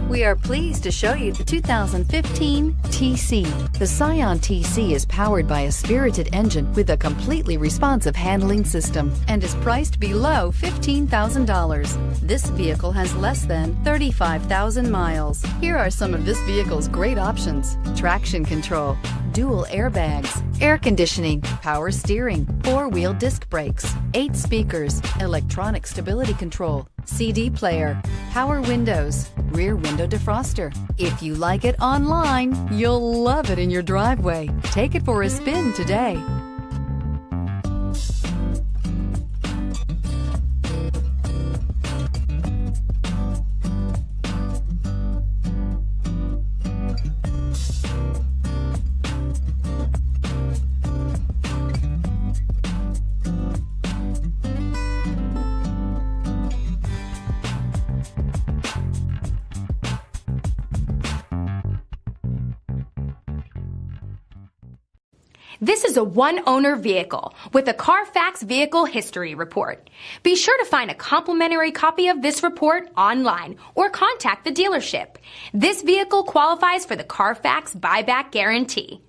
We are pleased to show you the 2015 TC. The Scion TC is powered by a spirited engine with a completely responsive handling system and is priced below $15,000. This vehicle has less than 35,000 miles. Here are some of this vehicle's great options: traction control, dual airbags, air conditioning, power steering, 4-wheel disc brakes, 8 speakers, electronic stability control, CD player, power windows, rear window defroster. If you like it online, you'll love it in your driveway. Take it for a spin today. This is a one-owner vehicle with a CARFAX Vehicle History Report. Be sure to find a complimentary copy of this report online or contact the dealership. This vehicle qualifies for the CARFAX Buyback Guarantee.